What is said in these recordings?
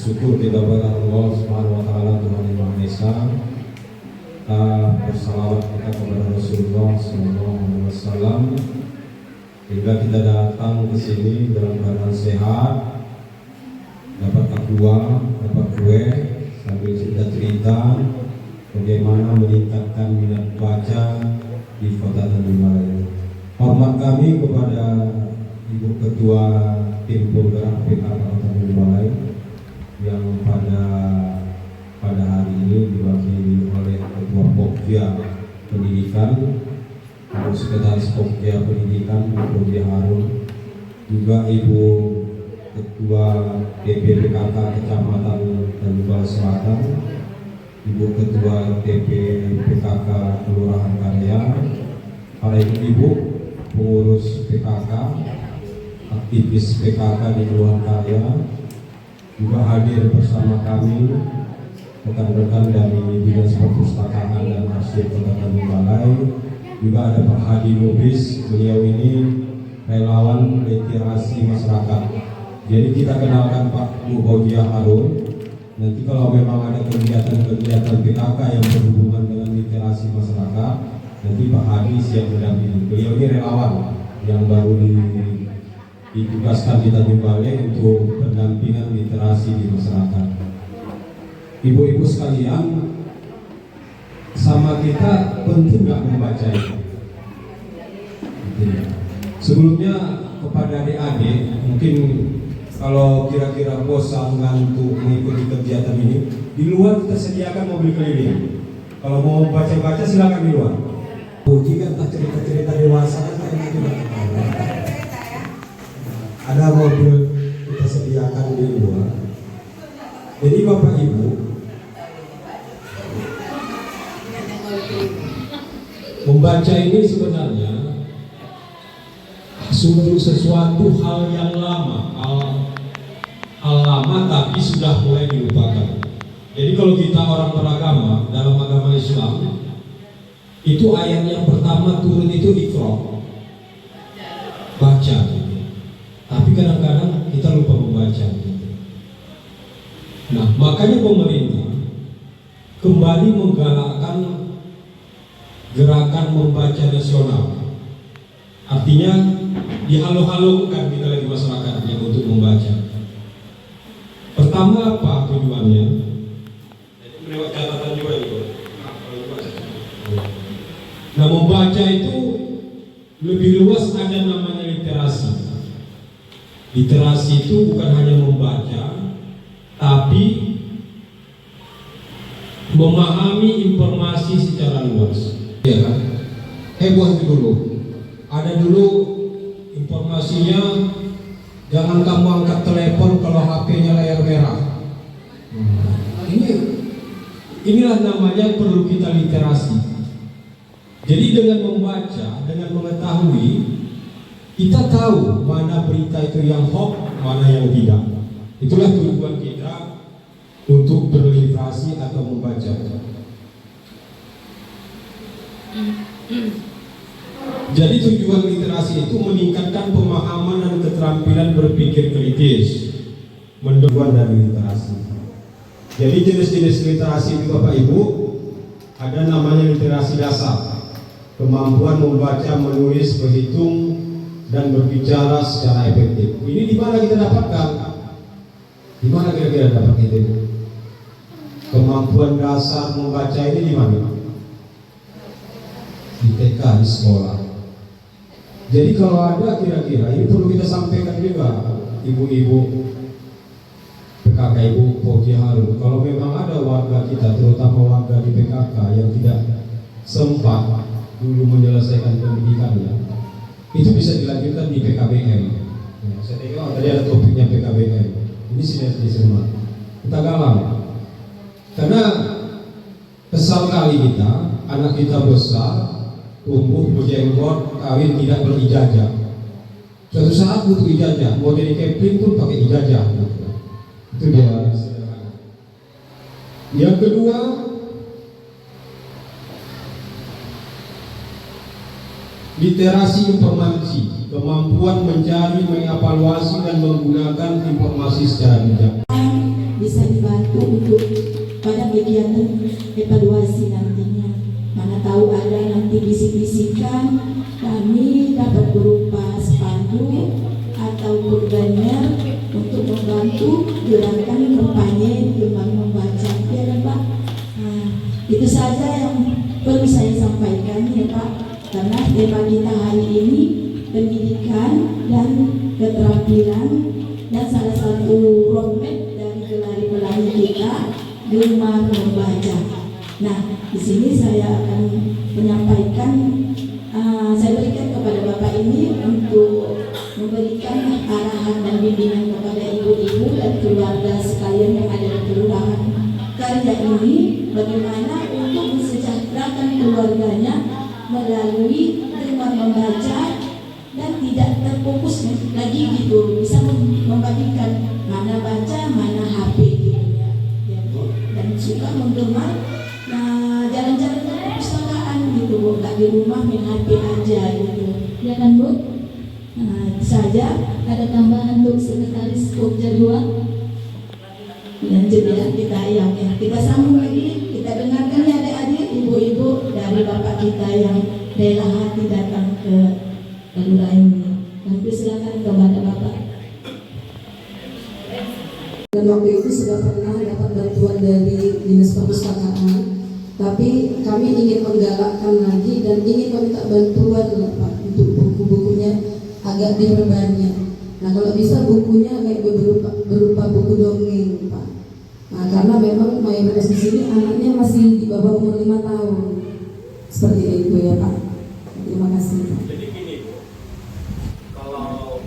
Syukur kita kepada Allah Subhanahu wa taala Tuhan yang Maha Esa. Kita bersalawat kita kepada Rasulullah sallallahu alaihi wasallam hingga kita datang ke sini dalam keadaan sehat, dapat akua, dapat kue, sambil cerita bagaimana meningkatkan minat baca di Kota Tanjung Balai. Hormat kami kepada Ibu Ketua Tim Penggerak PKK Kota Tanjung Balai yang pada hari ini diwakili oleh Ketua Pokja Pendidikan, Ibu Sekretaris Pokja Pendidikan Ibu Dia Harun, juga Ibu Ketua DPPKK Kecamatan Tanjung Balai Selatan, Ibu Ketua DPPKK Kelurahan Karya, para ibu pengurus PKK, aktivis PKK di Kelurahan Karya, juga hadir bersama kami rekan-rekan dari Dinas Perpustakaan dan Arsip Kota Tanjung Balai. Juga ada Pak Hadi Lubis, beliau ini relawan literasi masyarakat. Jadi kita kenalkan Pak Dia Harun. Nanti kalau memang ada kegiatan-kegiatan PKK yang berhubungan dengan literasi masyarakat, nanti Pak Hadi siap mendampingi. Beliau ini relawan yang baru ditugaskan di Tanjung Balai untuk pendampingan literasi di masyarakat. Ibu-ibu sekalian, sama kita penting nggak membaca itu? Sebelumnya kepada adik-adik, mungkin kalau kira-kira bosan ngantuk mengikuti kegiatan ini, di luar kita sediakan mobil keliling. Kalau mau baca-baca silakan di luar. Jika entah cerita-cerita dewasa kan juga ada mobil kita sediakan di luar. Jadi Bapak Ibu, membaca ini sebenarnya sungguh sesuatu hal yang lama, hal lama tapi sudah mulai dilupakan. Jadi kalau kita orang beragama dalam agama Islam, itu ayat yang pertama turun itu Iqra, baca gitu. Tapi kadang-kadang kita lupa membaca gitu. Nah, makanya pemerintah kembali menggalakkan gerakan membaca nasional. Artinya dihalu-halukan kita lagi masyarakatnya untuk membaca. Pertama apa tujuannya? Jadi melewat catatan juga itu. Nah, membaca itu lebih luas, ada namanya literasi. Literasi itu bukan hanya membaca, tapi memahami informasi secara luas. Ya kan? Heboh dulu. Ada dulu informasinya, jangan kamu angkat telepon kalau HP-nya layar merah. Inilah namanya perlu kita literasi. Jadi dengan membaca, dengan mengetahui, kita tahu mana berita itu yang hoax, mana yang tidak. Itulah tujuan kita untuk berliterasi atau membaca. Jadi tujuan literasi itu meningkatkan pemahaman dan keterampilan berpikir kritis, mendorong dari literasi. Jadi jenis-jenis literasi itu Bapak Ibu, ada namanya literasi dasar, kemampuan membaca, menulis, berhitung, dan berbicara secara efektif. Ini di mana kita dapatkan? Di mana kira-kira dapat itu? Kemampuan dasar membaca ini di mana? Di TK, di sekolah. Jadi kalau ada kira-kira, ini perlu kita sampaikan juga, ibu-ibu PKK, Ibu Dia Harun. Kalau memang ada warga kita, terutama warga di PKK yang tidak sempat dulu menyelesaikan pendidikannya, itu bisa dilanjutkan di PKBM. Ya, saya tengok tadi ada topiknya PKBM. Ini sinergi semua. Kita galang. Karena kesal kali kita, anak kita besar, tumbuh berjenggot, kawin tidak berijazah. Suatu saat butuh ijazah, mau jadi kepling pun pakai ijazah. Itu dia. Yang kedua, literasi informasi, kemampuan mencari, mengevaluasi dan menggunakan informasi secara bijak. Bisa membantu untuk pada kegiatan evaluasi nantinya. Mana tahu ada nanti bisik-bisikan, kami dapat berupa spanduk ataupun banner untuk membantu gerakan kampanye Gemar Membaca. Ya kan Pak? Nah, itu saja yang perlu saya sampaikan ya Pak, karena tema kita hari ini pendidikan dan keterampilan, dan salah satu roadmap dari pelari-pelari kita Gemar Membaca. Nah, di sini saya akan menyampaikan, saya berikan kepada Bapak ini untuk memberikan arahan dan bimbingan kepada ibu-ibu dan keluarga sekalian yang ada di kelurahan. Karya ini bagaimana untuk mensejahterakan keluarganya melalui Gemar Membaca dan tidak terfokus lagi gitu, bisa membagikan mana baca mana HP gitu ya, dan suka menggemar jalan-jalan ke perpustakaan gitu Bu, nggak di rumah main HP aja gitu ya kan Bu. Saja ada tambahan untuk sekretaris Pokja 2. Lanjut ya, kita sambung lagi, kita dengarkan ya adik-adik, ibu-ibu dari bapak kita yang rela hati datang ke kelurahan ini. Nanti silakan kepada bapak. Dan waktu itu sudah pernah dapat bantuan dari Dinas Perpustakaan, tapi kami ingin menggalakkan lagi dan ingin meminta bantuan Pak untuk buku-bukunya agak diperbanyak. Nah kalau bisa bukunya kayak berupa buku dongeng Pak. Nah karena memang mayoritas di sini anaknya masih di bawah umur 5 tahun. Seperti itu ya Pak. Terima kasih Pak. Jadi gini Bu, kalau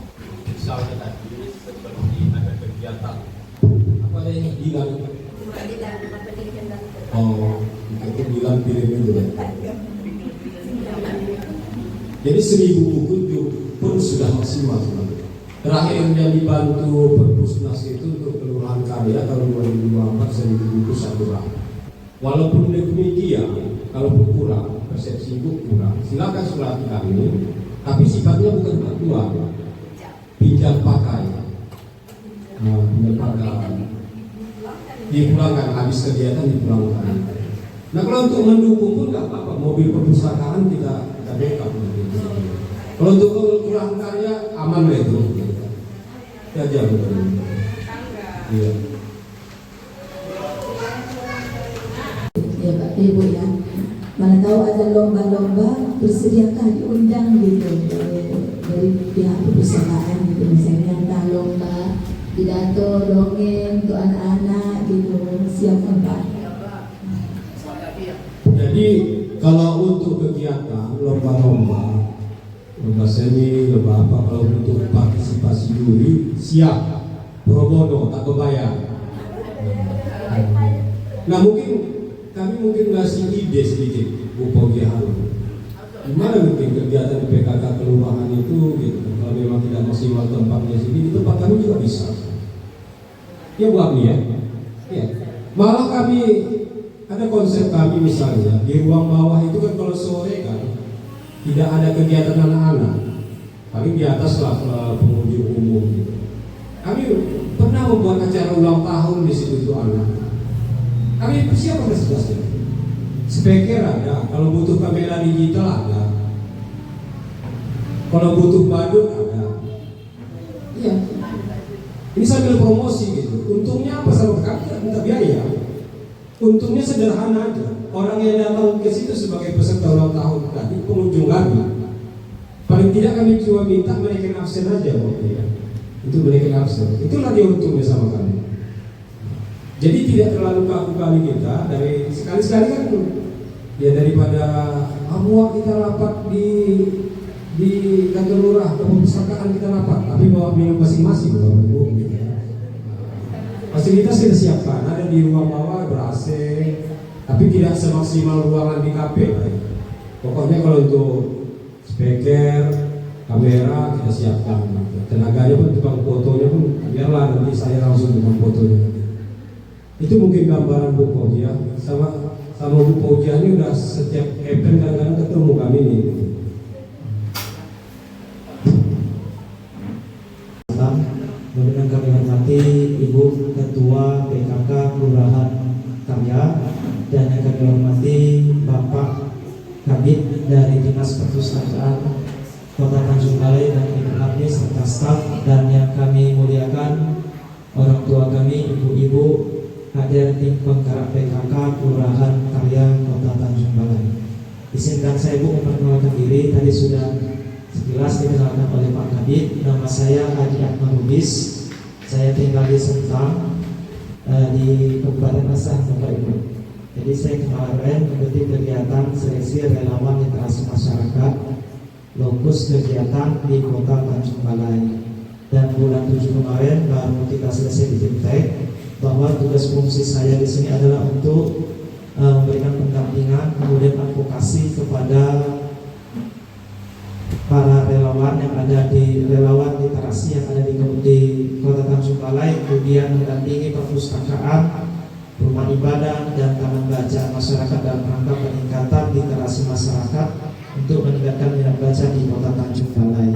misalnya tadi seperti ada kegiatan apa ada yang bilang? Oh, itu bilang film itu ya. Jadi 1000 buku itu pun sudah maksimal sebenarnya. Terakhir yang dibantu Perpusnas itu untuk Kelurahan Karya tahun 2024 1000 buku satu rak. Walaupun demikian, kalau kurang, persepsi ibu kurang, silakan surati kami. Tapi sifatnya bukan bantuan, pinjam pakai. Pinjam pakai. Dipulangkan, habis kegiatan dipulangkan. Nah kalau untuk mendukung pun nggak apa-apa, mobil perpustakaan kita backup. Kalau untuk Kelurahan Karya aman lah itu. Ya aja betul. Iya. Ya Pak Ibu ya. Mana tahu ada lomba-lomba, bersediakah diundang gitu dari pihak perpustakaan gitu, misalnya entah lomba pidato dongeng untuk anak-anak gitu, siapkan Pak. Jadi kalau untuk kegiatan lomba-lomba, lomba seni, lomba apa, kalau untuk partisipasi juri siap, pro bono, tak berbayar. Nah mungkin kami ngasih ide sedikit, Bu Pogja Harum. Gimana mungkin kegiatan PKK kelurahan itu gitu, kalau memang tidak maksimal tempatnya sini, di tempat kami juga bisa. Ya buat nih ya. Ya. Malah kami ada konsep kami misalnya di ruang bawah itu kan kalau sore kan tidak ada kegiatan anak-anak, paling di atas lah pengunjung umum gitu. Kami pernah membuat acara ulang tahun di situ itu anak. Kami persiapkan sesuatu. Speaker ada, kalau butuh kamera digital ada, kalau butuh badut ada. Iya. Ini sambil promosi gitu. Untungnya apa sama kami tidak minta biaya. Untungnya sederhana aja. Orang yang datang ke situ sebagai peserta ulang tahun tadi pengunjung kami. Paling tidak kami cuma minta mereka absen aja waktu ya. Itu mereka absen. Itulah dia untungnya sama kami. Jadi tidak terlalu kaku kali kita dari sekali-sekali kan ya, daripada semua kita rapat di kantor lurah atau perpustakaan kita rapat, tapi bawa minum masing-masing Bapak Ibu. Fasilitas kita siapkan, ada di ruang bawah ber-AC, tapi tidak semaksimal ruangan di kafe. Pokoknya kalau untuk speaker, kamera kita siapkan. Tenaganya pun, tukang fotonya pun biarlah nanti saya langsung tukang fotonya. Itu mungkin gambaran Bu Pogja. Sama Bu Pogja ini udah setiap event kadang-kadang ketemu kami ini. Kemudian kami hormati Ibu Ketua PKK Kelurahan Karya, dan yang kami hormati Bapak Kabid dari Dinas Perpustakaan Kota Tanjung Balai dan Ibu Abdi serta staf, dan yang kami muliakan orang tua kami, ibu-ibu hadir tim penggerak PKK Kelurahan Karya Kota Tanjung Balai. Izinkan saya Bu memperkenalkan diri. Tadi sudah sekilas dikenalkan oleh Pak Kabid. Nama saya Haji Ahmad Rubis. Saya tinggal di Sentang di Kabupaten Asahan, Bapak Ibu. Jadi saya kemarin mengikuti kegiatan seleksi relawan literasi masyarakat lokus kegiatan di Kota Tanjung Balai. Dan bulan 7 kemarin baru kita selesai di Jemtek, bahwa tugas fungsi saya di sini adalah untuk memberikan pendampingan, kemudian advokasi kepada para relawan yang ada di relawan literasi yang ada di Kota Tanjung Balai, kemudian mendampingi perpustakaan, rumah ibadah dan taman baca masyarakat dalam rangka peningkatan literasi masyarakat untuk meningkatkan minat baca di Kota Tanjung Balai.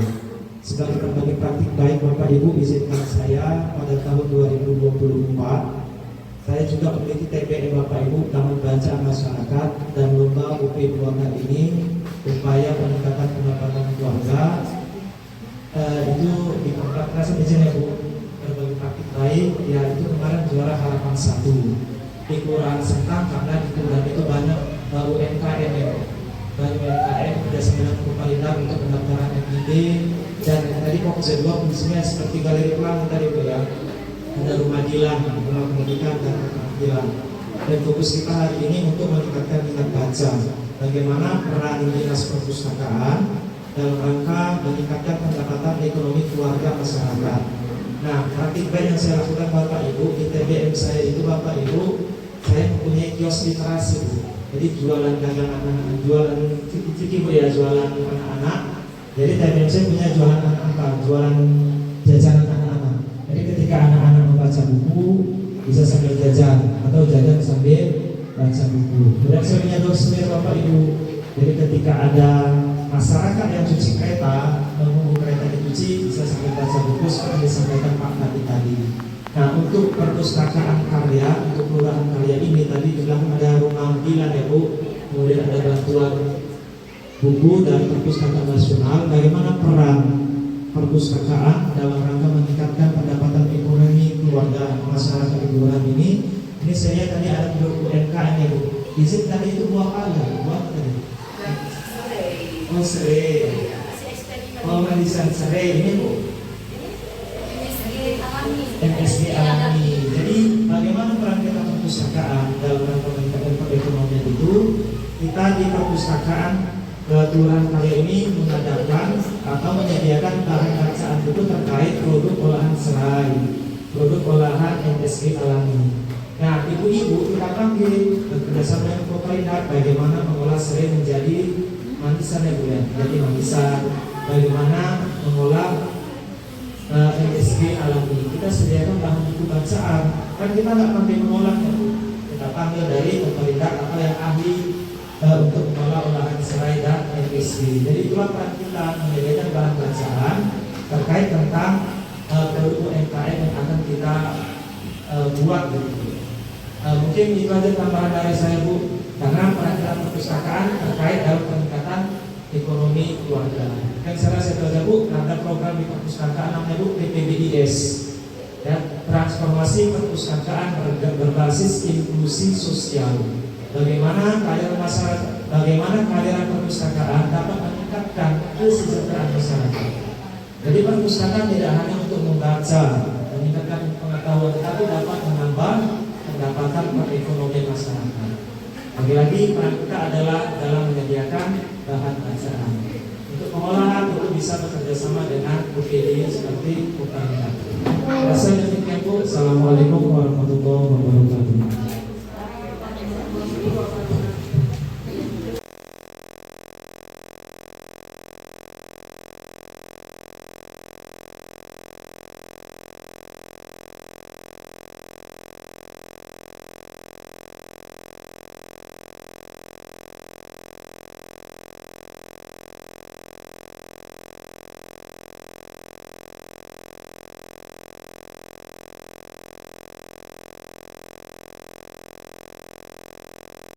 Sebagai berbagi praktik baik Bapak Ibu, izinkan saya pada tahun 2024 saya juga memiliki TBE Bapak Ibu Taman Baca Masyarakat, dan lomba UP keluarga ini upaya peningkatan pendapatan keluarga itu diperkirakan di sini Bu, berbagi praktik baik, yaitu kemarin juara harapan 1 di Kelurahan Sentang, karena di kelurahan itu banyak UMKM ya, banyak UMKM kerjasama dengan pemerintah untuk pendaftaran MID, dan tadi fokus kedua fungsinya seperti galeri pelang tadi Bu ya, ada rumah dilan, rumah pendidikan dan keterampilan. Dan fokus kita hari ini untuk meningkatkan minat baca. Bagaimana peran Dinas Perpustakaan dalam rangka meningkatkan pendapatan ekonomi keluarga masyarakat. Nah, praktik baik yang saya lakukan Bapak Ibu di TBM saya itu Bapak Ibu, saya mempunyai kios literasi Bu. Jadi jualan dagangan anak-anak, jualan ciki-ciki Bu ya, jualan anak-anak. Jadi TBM saya punya jualan anak-anak, jualan jajanan anak-anak. Jadi ketika anak-anak membaca buku, bisa sambil jajan atau jajan sambil baca buku. Kemudian saya punya dosen Bapak Ibu. Jadi ketika ada masyarakat yang cuci kereta, menunggu kereta dicuci, bisa sambil baca buku seperti disampaikan Pak tadi. Nah, untuk perpustakaan karya, untuk kelurahan karya ini tadi bilang ada rumah dilan ya Bu, kemudian ada bantuan buku dari Perpustakaan Nasional. Bagaimana peran perpustakaan dalam rangka meningkatkan pendapatan ekonomi keluarga masyarakat di kelurahan ini? Ini saya tadi ada UMKM ya Bu. Izin tadi itu buah apa? Buah apa tadi? Oh serai. Oh manisan serai ini Bu. MSG alami. Jadi bagaimana peran kita perpustakaan dalam rangka meningkatkan perekonomian itu? Kita di perpustakaan Kelurahan Karya ini mengadakan atau menyediakan bahan bacaan buku terkait produk olahan serai, produk olahan MSG alami. Nah, ibu-ibu kita panggil bekerjasama dengan pemerintah bagaimana mengolah serai menjadi manisan ya Bu ya, jadi manisan. Bagaimana mengolah MSG alami. Kita sediakan bahan buku bacaan. Kan kita nggak panggil mengolahnya Bu, kita panggil dari pemerintah atau yang ahli untuk mengolah olahan serai dan MSG. Jadi itulah peran kita menyediakan bahan bacaan terkait tentang produk UMKM yang akan kita buat gitu. Mungkin itu aja tambahan dari saya Bu, karena peran kita perpustakaan terkait dalam peningkatan ekonomi keluarga. Dan saya tahu Bu, ada program di perpustakaan namanya Bu PPBIS, ya, transformasi perpustakaan berbasis inklusi sosial. Bagaimana kehadiran masyarakat, bagaimana kehadiran perpustakaan dapat meningkatkan kesejahteraan masyarakat. Jadi perpustakaan tidak hanya untuk membaca, meningkatkan pengetahuan, tetapi dapat menambah pendapatan perekonomian masyarakat. Lagi-lagi peran kita adalah dalam menyediakan bahan bacaan. Untuk pengolahan itu bisa bekerjasama dengan UPD seperti UPD. Saya demikian Bu. Assalamualaikum warahmatullahi wabarakatuh.